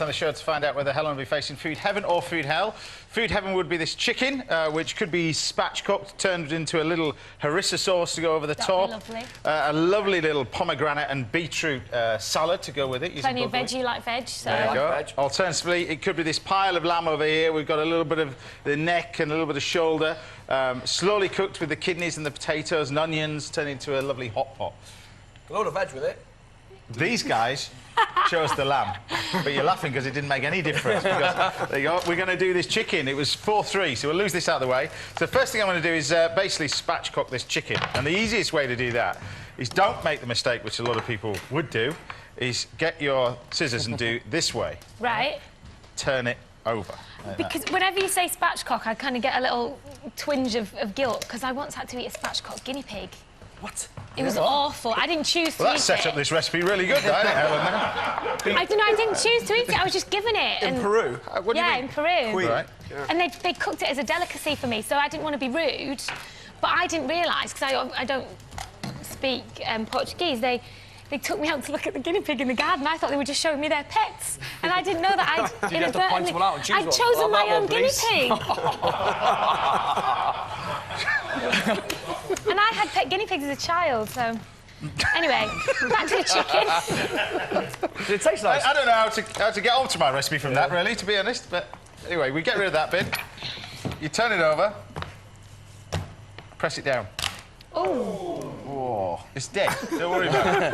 On the show to find out whether Helen will be facing food heaven or food hell. Food heaven would be this chicken, which could be spatchcocked, turned into a little harissa sauce to go over the top. Lovely. A lovely little pomegranate and beetroot salad to go with it. Plenty of veg, you like veg, so... There you go. Veg. Alternatively, it could be this pile of lamb over here. We've got a little bit of the neck and a little bit of shoulder, slowly cooked with the kidneys and the potatoes and onions, turned into a lovely hot pot. A load of veg with it. These guys chose the lamb, but you're laughing because it didn't make any difference. Because, there you go, we're going to do this chicken. It was 4-3, so we'll lose this out of the way. So the first thing I'm going to do is basically spatchcock this chicken. And the easiest way to do that is don't make the mistake, which a lot of people would do, is get your scissors and do this way. Right. Turn it over. Like because whenever you say spatchcock, I kind of get a little twinge of guilt, because I once had to eat a spatchcock guinea pig. What? It was awful. I didn't choose to well, eat that set it. up this recipe really good, though, Helen. I don't know, I didn't choose to eat it. I was just given it. In Peru? What do you yeah, mean? in Peru. Queen. Right. Yeah. And they cooked it as a delicacy for me, so I didn't want to be rude. But I didn't realise, because I don't speak Portuguese, they took me out to look at the guinea pig in the garden. I thought they were just showing me their pets. And I didn't know that I'd you have to point one out and choose I'd one? chosen my own guinea please. pig. And I had pet guinea pigs as a child, so... Anyway, back to the chicken. Did it taste nice? I don't know how to get on to my recipe from that, really, to be honest. But anyway, we get rid of that bit. You turn it over. Press it down. Oh, it's dead. Don't worry about it.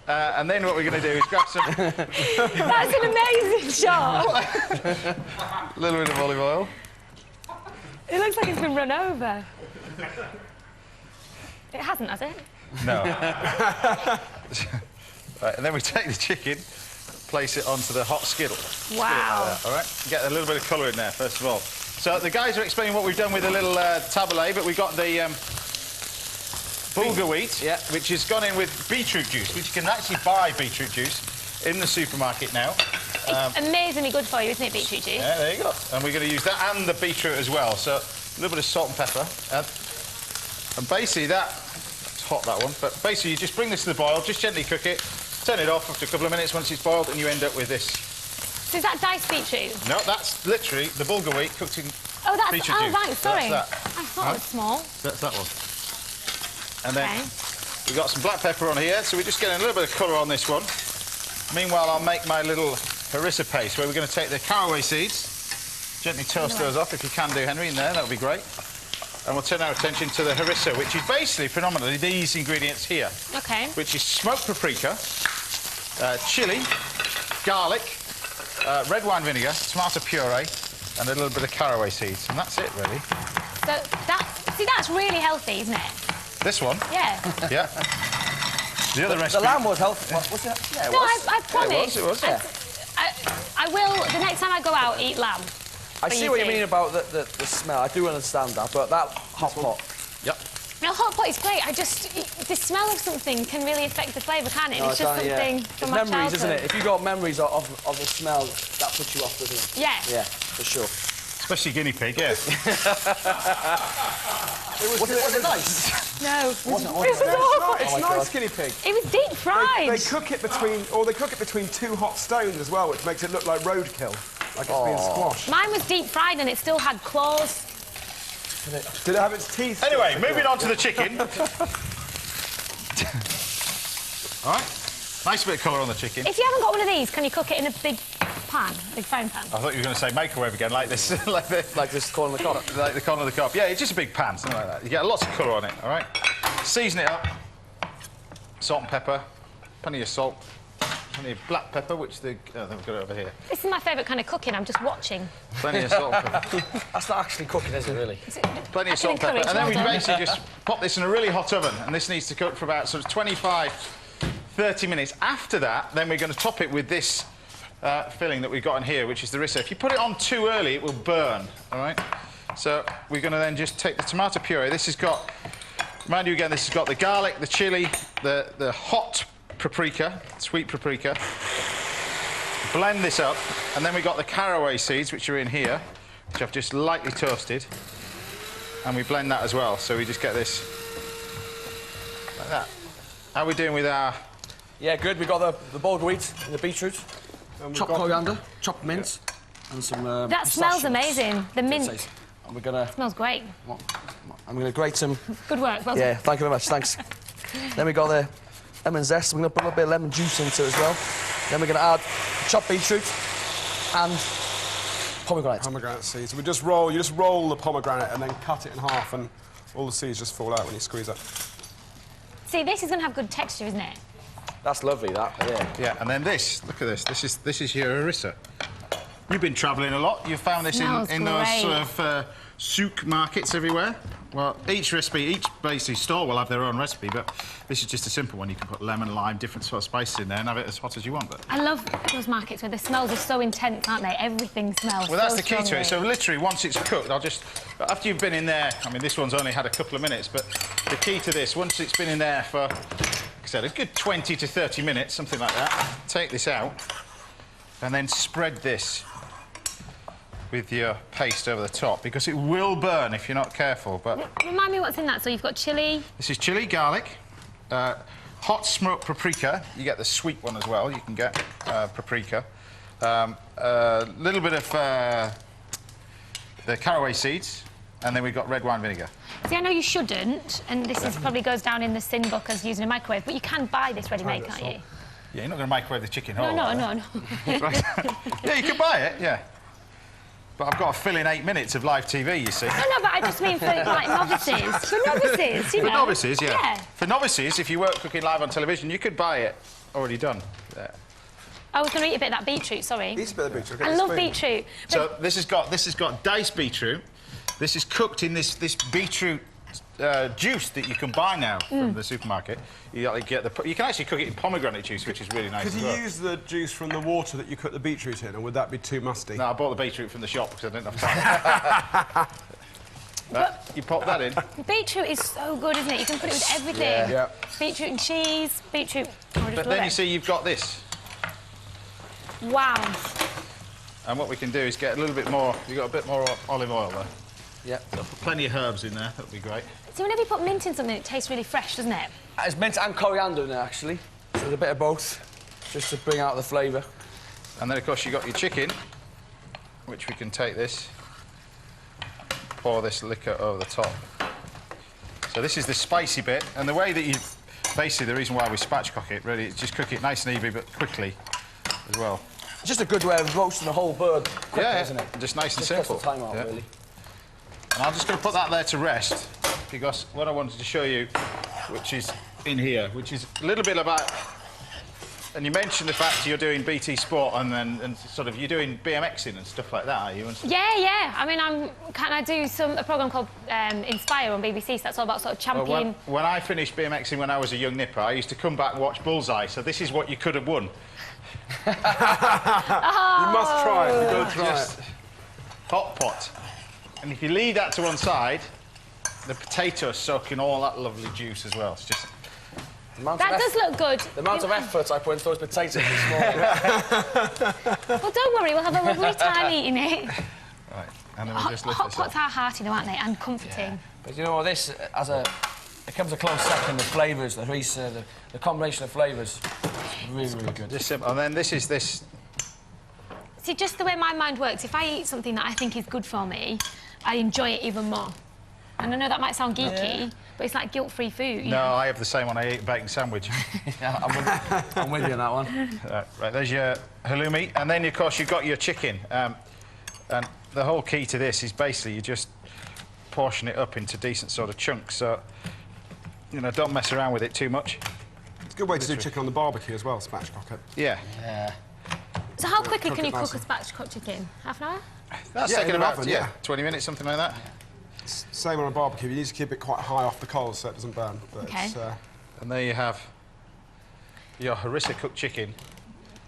And then what we're going to do is grab some... That's an amazing shot. A little bit of olive oil. It looks like it's been run over. It hasn't, has it? No. Right, and then we take the chicken, place it onto the hot skittle. Wow. All right, get a little bit of colour in there, first of all. So the guys are explaining what we've done with a little tabbouleh, but we've got the bulgur wheat, which has gone in with beetroot juice, which you can actually buy beetroot juice in the supermarket now. It's amazingly good for you, isn't it, beetroot juice? Yeah, there you go. And we're going to use that and the beetroot as well. So a little bit of salt and pepper. And basically it's hot, that one, but basically you just bring this to the boil, just gently cook it, turn it off after a couple of minutes once it's boiled, and you end up with this. So is that diced beetroot? No, that's literally the bulgur wheat cooked in beetroot juice. Right, sorry. So that's that. I thought it was small. That's that one. And then we've got some black pepper on here, so we're just getting a little bit of colour on this one. Meanwhile, I'll make my little harissa paste, where we're going to take the caraway seeds, gently toast those off, if you can do, Henry, in there, that would be great. And we'll turn our attention to the harissa, which is basically predominantly these ingredients here. OK. Which is smoked paprika, chilli, garlic, red wine vinegar, tomato puree, and a little bit of caraway seeds. And that's it, really. So that's really healthy, isn't it? This one? Yeah. Yeah. The other recipe... The lamb was healthy. Was it? Yeah, it No, was. I promise. It was. I will, the next time I go out, eat lamb. I see what you mean about the smell. I do understand that, but that hot pot... Yep. Now, hot pot is great. The smell of something can really affect the flavour, can't it? No, It's just something from my memories, childhood. isn't it? If you've got memories of the smell, that puts you off, doesn't it? Yeah. Yeah, for sure. Especially guinea pig, yeah. Was it nice? No. It was awful. It's nice, guinea pig. It was deep fried. They cook it between two hot stones as well, which makes it look like roadkill, like it's being squashed. Mine was deep fried and it still had claws. Did it have its teeth? Anyway, moving on to the chicken. All right. Nice bit of colour on the chicken. If you haven't got one of these, can you cook it in a big pan, big frying pan? I thought you were going to say microwave again, like this, like this corn on the cob. Like the corn on the cob. Yeah, it's just a big pan, something like that. You get lots of colour on it, all right? Season it up. Salt and pepper. Plenty of salt. Plenty of black pepper, which they've got it over here. This is my favourite kind of cooking. I'm just watching. Plenty of salt and pepper. That's not actually cooking, is it, really? Plenty of salt and pepper. And then we basically just pop this in a really hot oven, and this needs to cook for about sort of 25, 30 minutes. After that, then we're going to top it with this filling that we've got in here, which is the harissa. If you put it on too early, it will burn, all right? So we're going to then just take the tomato puree. This has got, mind you again, this has got the garlic, the chilli, the hot paprika, sweet paprika. Blend this up, and then we've got the caraway seeds, which are in here, which I've just lightly toasted. And we blend that as well, so we just get this like that. How are we doing with our... Yeah, good. We've got the bulgur wheat and the beetroot. chopped coriander, chopped mint, and some That smells amazing. The mint And we're gonna... smells great. I'm gonna grate some... Good work, well Yeah, done. thank you very much, thanks. Then we got the lemon zest. We're gonna put a little bit of lemon juice into it as well. Then we're gonna add chopped beetroot and pomegranate. Pomegranate seeds. You just roll the pomegranate and then cut it in half, and all the seeds just fall out when you squeeze it. See, this is going to have good texture, isn't it? That's lovely, that, yeah. Yeah, and then this, look at this. This is your harissa. You've been travelling a lot. You've found this in those sort of souk markets everywhere. Well, each basically store will have their own recipe, but this is just a simple one. You can put lemon, lime, different sort of spices in there and have it as hot as you want. But I love those markets where the smells are so intense, aren't they? Everything smells well, that's so the key to strongly. it. So literally, once it's cooked, after you've been in there, I mean, this one's only had a couple of minutes, but the key to this, once it's been in there for, like I said, a good 20 to 30 minutes, something like that, take this out and then spread this with your paste over the top, because it will burn if you're not careful. But Remind me what's in that. So you've got chilli. this is chilli, garlic, hot smoked paprika. You get the sweet one as well. You can get paprika. A little bit of the caraway seeds, and then we've got red wine vinegar. See, I know you shouldn't, and this is probably goes down in the sin book as using a microwave, but you can buy this ready-made, can't you? Yeah, you're not going to microwave the chicken whole. No. Right. Yeah, you can buy it, yeah. But I've got to fill in 8 minutes of live TV, you see. No, but I just mean for, like, novices. For novices, you know. For novices, yeah. Yeah. For novices, if you weren't cooking live on television, you could buy it already done. Yeah. I was going to eat a bit of that beetroot, sorry. Eat a bit of beetroot. I love beetroot. So this has got diced beetroot. This is cooked in this beetroot juice that you can buy now from the supermarket. You can actually cook it in pomegranate juice, which is really nice. Could as you well. use the juice from the water that you cook the beetroot in, or would that be too musty? No, I bought the beetroot from the shop because I didn't have time. But you pop that in. Beetroot is so good, isn't it? You can put it with everything. Yeah. Beetroot and cheese, beetroot. But then you see you've got this. Wow. And what we can do is get a little bit more. You've got a bit more olive oil there. Yeah. So put plenty of herbs in there. That would be great. So whenever you put mint in something, it tastes really fresh, doesn't it? There's mint and coriander in there, actually. So there's a bit of both, just to bring out the flavour. And then, of course, you've got your chicken, which we can take this, pour this liquor over the top. So this is the spicy bit, and the way that you... Basically, the reason why we spatchcock it, really, is just cook it nice and even, but quickly as well. It's just a good way of roasting the whole bird quickly, isn't it? Just nice and Just simple. cuts the time out, really. And I'm just going to put that there to rest, because what I wanted to show you, which is in here, which is a little bit about... And you mentioned the fact you're doing BT Sport and sort of you're doing BMXing and stuff like that, are you? Yeah. I mean, I do a programme called Inspire on BBC, so that's all about sort of champion... Well, when I finished BMXing when I was a young nipper, I used to come back and watch Bullseye, so this is what you could have won. You must try it. You've got to try Just hot pot. And if you leave that to one side, the potatoes soak in all that lovely juice as well. It's just... That does look good. The amount of effort I put into those potatoes this morning. Well, don't worry, we'll have a lovely time eating it. Right, and then we'll just lift Hot this up. pots are hearty though, aren't they? And comforting. Yeah. But you know what, this, it comes a close second, the flavours, the combination of flavours, really, really good. Just simple. And then this is this... See, just the way my mind works, if I eat something that I think is good for me, I enjoy it even more. And I know that might sound geeky, but it's like guilt-free food. You know? I have the same when I eat a bacon sandwich. Yeah, I'm with you on that one. Right, there's your halloumi, and then, of course, you've got your chicken. And the whole key to this is basically you just portion it up into decent sort of chunks, so, you know, don't mess around with it too much. It's a good way to do chicken on the barbecue as well, spatchcock it. Yeah. So how quickly Cook can it you cook nice a spatchcock chicken? Half an hour? That's Yeah, taking in an about oven, yeah. 20 minutes, something like that. Same on a barbecue. You need to keep it quite high off the coals so it doesn't burn. But Okay. it's, And there you have your harissa cooked chicken,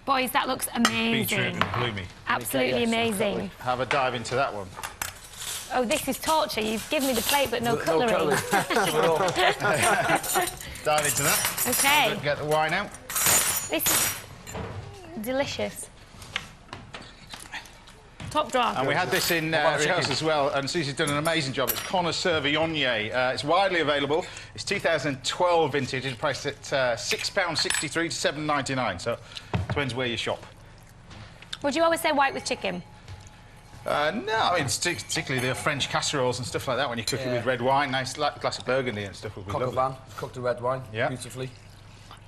Boys, that looks beetroot amazing. and halloumi. Absolutely amazing. Have a dive into that one. Oh, this is torture. You've given me the plate, but no No cutlery. Dive into that. Okay. Get the wine out. This is delicious. Top drawer. And we had this in rehearsal as well, and Susie's done an amazing job. It's Connoisseur Viognier. It's widely available. It's 2012 vintage. It's priced at £6.63 to £7.99, so it depends where you shop. Would you always say white with chicken? No, I mean, particularly the French casseroles and stuff like that, when you cook it with red wine, nice glass of Burgundy and stuff would be lovely. Coq au vin, cooked in red wine, beautifully.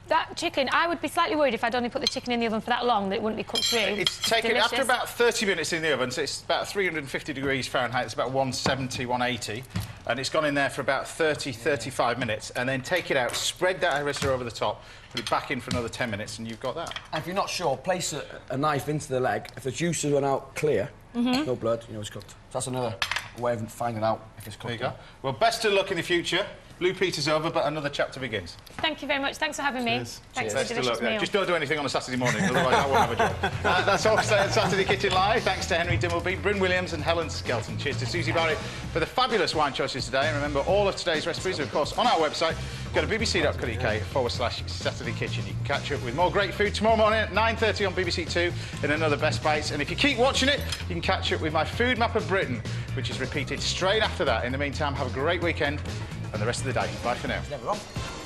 That chicken, I would be slightly worried if I'd only put the chicken in the oven for that long that it wouldn't be cooked through. It's taken, after about 30 minutes in the oven, so it's about 350 degrees Fahrenheit, it's about 170, 180, and it's gone in there for about 30, 35 minutes, and then take it out, spread that harissa over the top, put it back in for another 10 minutes, and you've got that. And if you're not sure, place a knife into the leg. If the juices run out clear, no blood, you know it's cooked. So that's another way of finding out if it's cooked. There you go. Well, best of luck in the future. Blue Peter's over, but another chapter begins. Thank you very much. Thanks for having me. Cheers. Thanks Best for the of luck. delicious meal. Just don't do anything on a Saturday morning, otherwise I won't have a job. That's all for today on Saturday Kitchen Live. Thanks to Henry Dimbleby, Bryn Williams and Helen Skelton. Cheers to Susie Barry for the fabulous wine choices today. And remember, all of today's recipes are, of course, on our website. Go to bbc.co.uk/Saturday Kitchen. You can catch up with more great food tomorrow morning at 9:30 on BBC Two in another Best Bites. And if you keep watching it, you can catch up with my food map of Britain, which is repeated straight after that. In the meantime, have a great weekend and the rest of the day. Bye for now. Never off.